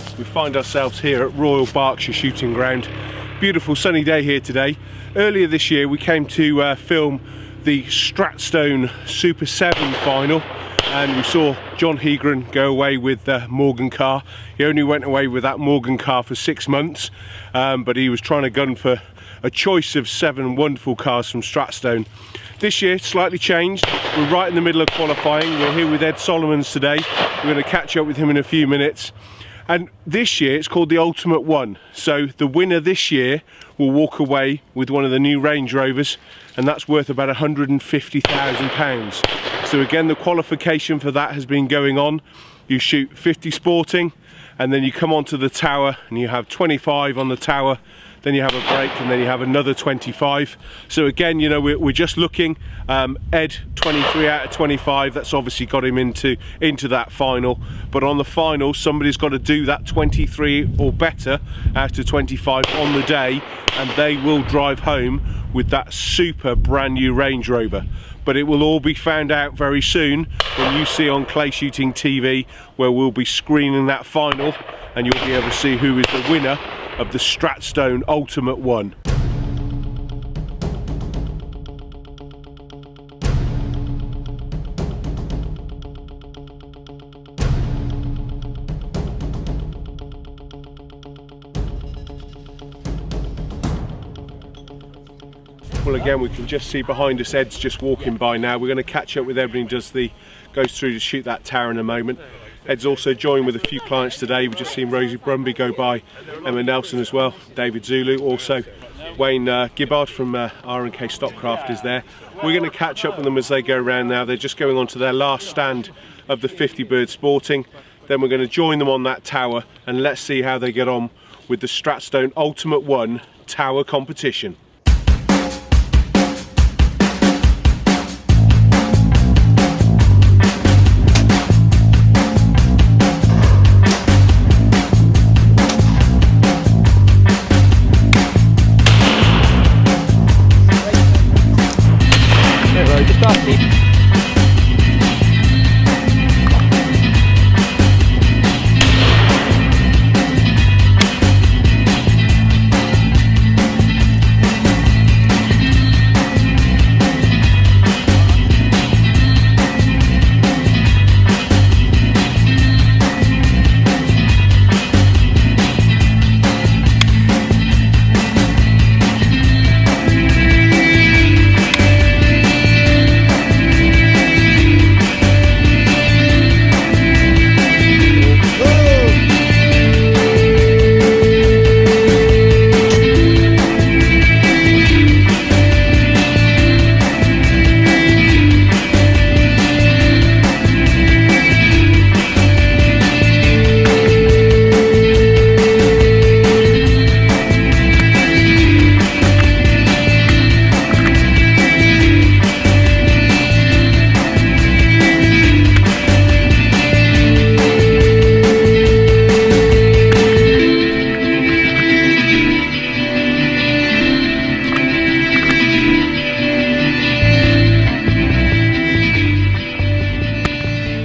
Well, we find ourselves here at Royal Berkshire Shooting Ground. Beautiful sunny day here today. Earlier this year we came to film the Stratstone Super 7 final, and we saw John Heegren go away with Morgan car. He only went away with that Morgan car for 6 months, but he was trying to gun for a choice of 7 wonderful cars from Stratstone. This year, slightly changed. We're right in the middle of qualifying. We're here with Ed Solomons today. We're going to catch up with him in a few minutes. And this year, it's called the Ultimate One. So the winner this year will walk away with one of the new Range Rovers, and that's worth about £150,000. So again, the qualification for that has been going on. You shoot 50 sporting, and then you come onto the tower, and you have 25 on the tower. Then you have a break, and then you have another 25. So again, you know, we're just looking. Ed, 23 out of 25. That's obviously got him into that final. But on the final, somebody's got to do that 23 or better out of 25 on the day, and they will drive home with that super brand new Range Rover. But it will all be found out very soon when you see on Clay Shooting TV, where we'll be screening that final, and you'll be able to see who is the winner of the Stratstone Ultimate One. Well, again, we can just see behind us Ed's just walking by now. We're going to catch up with Ed when he goes through to shoot that tower in a moment. Ed's also joined with a few clients today. We've just seen Rosie Brumby go by, Emma Nelson as well, David Zulu, also Wayne Gibbard from R&K Stockcraft is there. We're going to catch up with them as they go around now. They're just going on to their last stand of the 50 bird sporting. Then we're going to join them on that tower, and let's see how they get on with the Stratstone Ultimate One tower competition.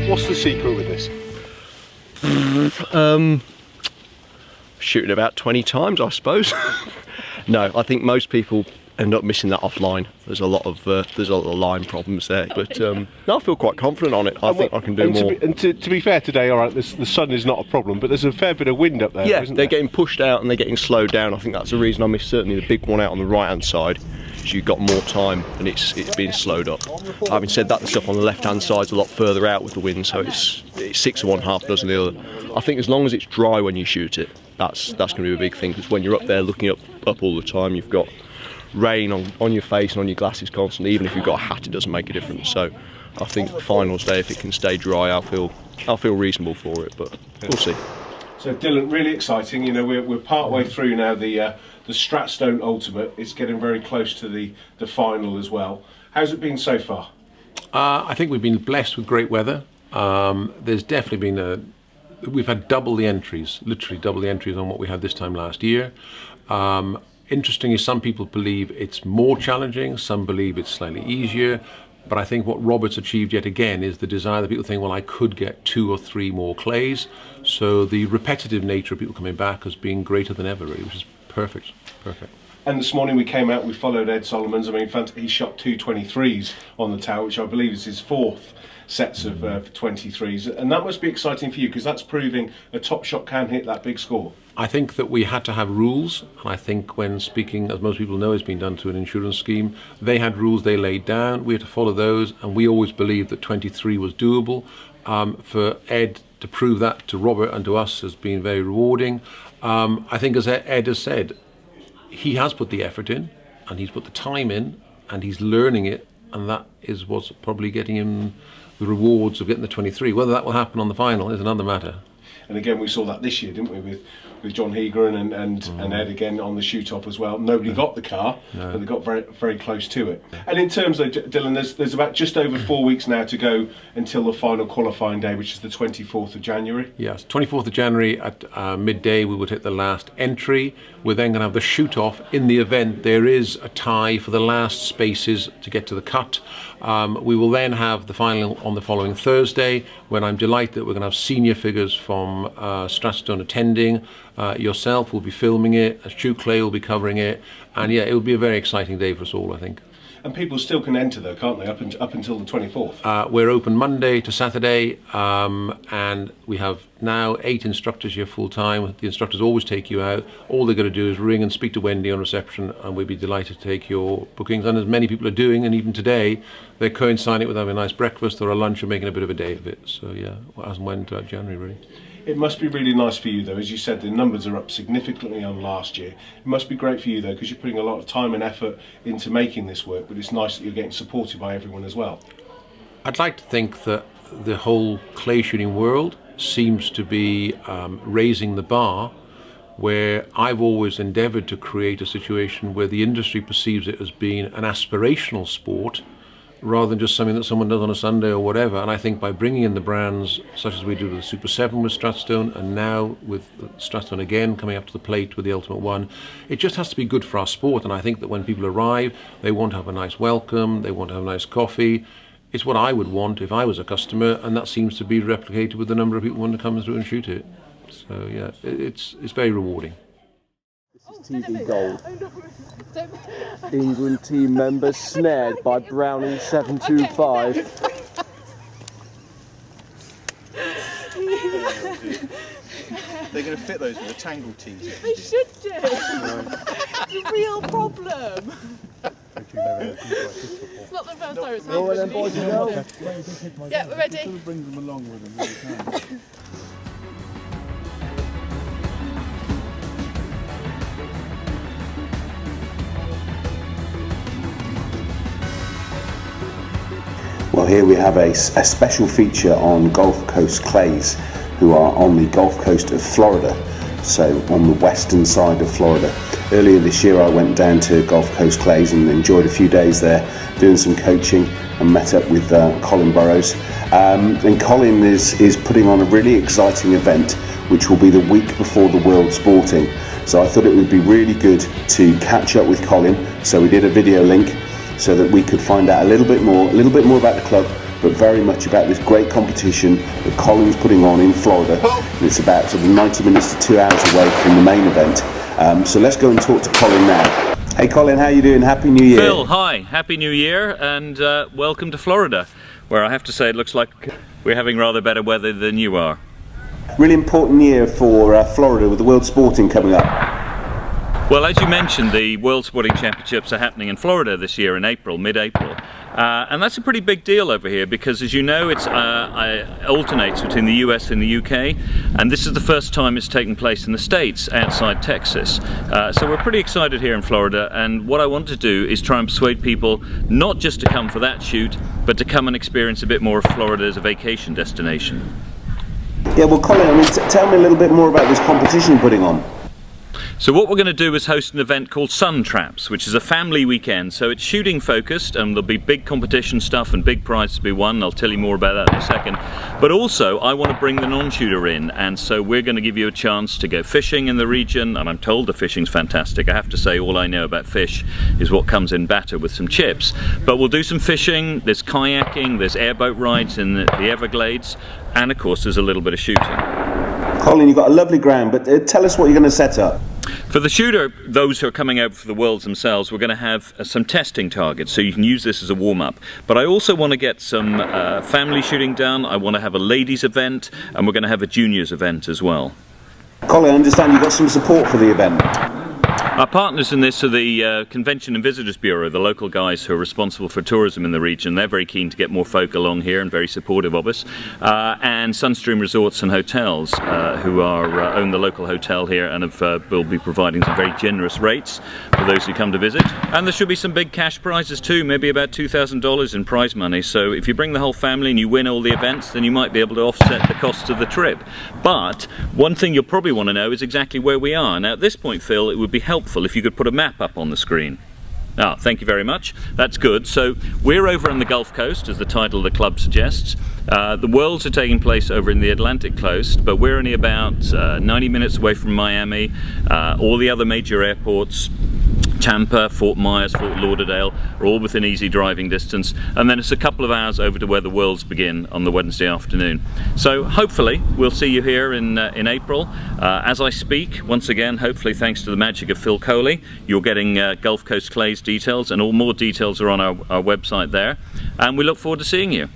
What's the secret with this? Shooting about 20 times, I suppose. No, I think most people end up missing that offline. There's a lot of line problems there, but no, I feel quite confident on it. I think I can do more. To be fair today, all right, the sun is not a problem, but there's a fair bit of wind up there. Yeah, isn't they're there? getting pushed out and they're getting slowed down. I think that's the reason I missed certainly the big one out on the right hand side. You've got more time and it's being slowed up. Having said that, the stuff on the left hand side is a lot further out with the wind, so it's 6 of one, half a dozen the other. I think as long as it's dry when you shoot it, that's going to be a big thing, because when you're up there looking up all the time, you've got rain on your face and on your glasses constantly. Even if you've got a hat, it doesn't make a difference. So I think the finals day, if it can stay dry, I'll feel reasonable for it, but we'll see. So Dylan, really exciting. You know, we're part way through now. The Stratstone Ultimate. It's getting very close to the final as well. How's it been so far? I think we've been blessed with great weather. There's definitely been we've had double the entries, literally double the entries on what we had this time last year. Interestingly, some people believe it's more challenging, some believe it's slightly easier, But I think what Robert's achieved yet again is the desire that people think, well, I could get 2 or 3 more clays. So the repetitive nature of people coming back has been greater than ever, really, which is perfect. And this morning we came out, we followed Ed Solomon's. I mean, he shot 2 23s on the tower, which I believe is his 4th sets of 23s. And that must be exciting for you, because that's proving a top shot can hit that big score. I think that we had to have rules, and I think when speaking, as most people know, it's been done through an insurance scheme. They had rules they laid down, we had to follow those, and we always believed that 23 was doable. For Ed to prove that to Robert and to us has been very rewarding. I think, as Ed has said, he has put the effort in, and he's put the time in, and he's learning it, and that is what's probably getting him the rewards of getting the 23. Whether that will happen on the final is another matter. And again, we saw that this year, didn't we, with John Heegren and Ed again on the shoot-off as well. Nobody got the car, but they got very, very close to it. And in terms of, Dylan, there's about just over 4 weeks now to go until the final qualifying day, which is the 24th of January. Yes, 24th of January at midday we will take the last entry. We're then going to have the shoot-off. In the event there is a tie for the last spaces to get to the cut. We will then have the final on the following Thursday, when I'm delighted that we're going to have senior figures from Stratstone attending. Yourself will be filming it, Stu Clay will be covering it, and yeah, it will be a very exciting day for us all, I think. And people still can enter though, can't they, up until the 24th? We're open Monday to Saturday, and we have now 8 instructors here full time. The instructors always take you out. All they're going to do is ring and speak to Wendy on reception, and we'd be delighted to take your bookings. And as many people are doing, and even today, they're coinciding with having a nice breakfast or a lunch and making a bit of a day of it. So yeah, as and when throughout January, really. It must be really nice for you though, as you said, the numbers are up significantly on last year. It must be great for you though, because you're putting a lot of time and effort into making this work, but it's nice that you're getting supported by everyone as well. I'd like to think that the whole clay shooting world seems to be raising the bar, where I've always endeavoured to create a situation where the industry perceives it as being an aspirational sport rather than just something that someone does on a Sunday or whatever. And I think by bringing in the brands such as we do with the Super 7 with Stratstone, and now with Stratstone again coming up to the plate with the Ultimate One, it just has to be good for our sport. And I think that when people arrive, they want to have a nice welcome, they want to have a nice coffee. It's what I would want if I was a customer, and that seems to be replicated with the number of people who want to come through and shoot it. So yeah, it's very rewarding. This is TV Gold. England team members snared by Browning 725. They're going to fit those with a tangle tease. They should do. It's a real problem. It's not the first time it's happened. Yeah, we're ready. Bring them along with them. Well, here we have a special feature on Gulf Coast Clays, who are on the Gulf Coast of Florida, so on the western side of Florida. Earlier this year I went down to Gulf Coast Clays and enjoyed a few days there doing some coaching, and met up with Colin Burrows. And Colin is putting on a really exciting event which will be the week before the World Sporting. So I thought it would be really good to catch up with Colin, so we did a video link so that we could find out a little bit more about the club, but very much about this great competition that Colin's putting on in Florida. And it's about sort of 90 minutes to 2 hours away from the main event. So let's go and talk to Colin now. Hey Colin, how you doing? Happy New Year. Phil, hi. Happy New Year, and welcome to Florida, where I have to say it looks like we're having rather better weather than you are. Really important year for Florida with the World Sporting coming up. Well, as you mentioned, the World Sporting Championships are happening in Florida this year in April, mid-April. And that's a pretty big deal over here because, as you know, it alternates between the US and the UK, and this is the first time it's taking place in the States outside Texas. So we're pretty excited here in Florida, and what I want to do is try and persuade people not just to come for that shoot, but to come and experience a bit more of Florida as a vacation destination. Yeah, well Colin, tell me a little bit more about this competition you're putting on. So what we're going to do is host an event called Sun Traps, which is a family weekend. So it's shooting focused, and there'll be big competition stuff and big prizes to be won. I'll tell you more about that in a second. But also I want to bring the non-shooter in, and so we're going to give you a chance to go fishing in the region, and I'm told the fishing's fantastic. I have to say, all I know about fish is what comes in batter with some chips. But we'll do some fishing, there's kayaking, there's airboat rides in the Everglades, and of course there's a little bit of shooting. Colin, you've got a lovely ground, but tell us what you're going to set up. For the shooter, those who are coming out for the Worlds themselves, we're going to have some testing targets, so you can use this as a warm-up. But I also want to get some family shooting done. I want to have a ladies event, and we're going to have a juniors event as well. Colin, I understand you've got some support for the event. Our partners in this are the Convention and Visitors Bureau, the local guys who are responsible for tourism in the region. They're very keen to get more folk along here and very supportive of us. And Sunstream Resorts and Hotels, who own the local hotel here and will be providing some very generous rates for those who come to visit. And there should be some big cash prizes too, maybe about $2,000 in prize money. So if you bring the whole family and you win all the events, then you might be able to offset the cost of the trip. But one thing you'll probably want to know is exactly where we are. Now at this point, Phil, it would be helpful if you could put a map up on the screen. Thank you very much. That's good. So we're over on the Gulf Coast, as the title of the club suggests. The Worlds are taking place over in the Atlantic coast, but we're only about 90 minutes away from Miami. All the other major airports, Tampa, Fort Myers, Fort Lauderdale, are all within easy driving distance, and then it's a couple of hours over to where the Worlds begin on the Wednesday afternoon. So hopefully we'll see you here in April. As I speak, once again, hopefully thanks to the magic of Phil Coley, you're getting Gulf Coast Clays details, and all more details are on our website there, and we look forward to seeing you.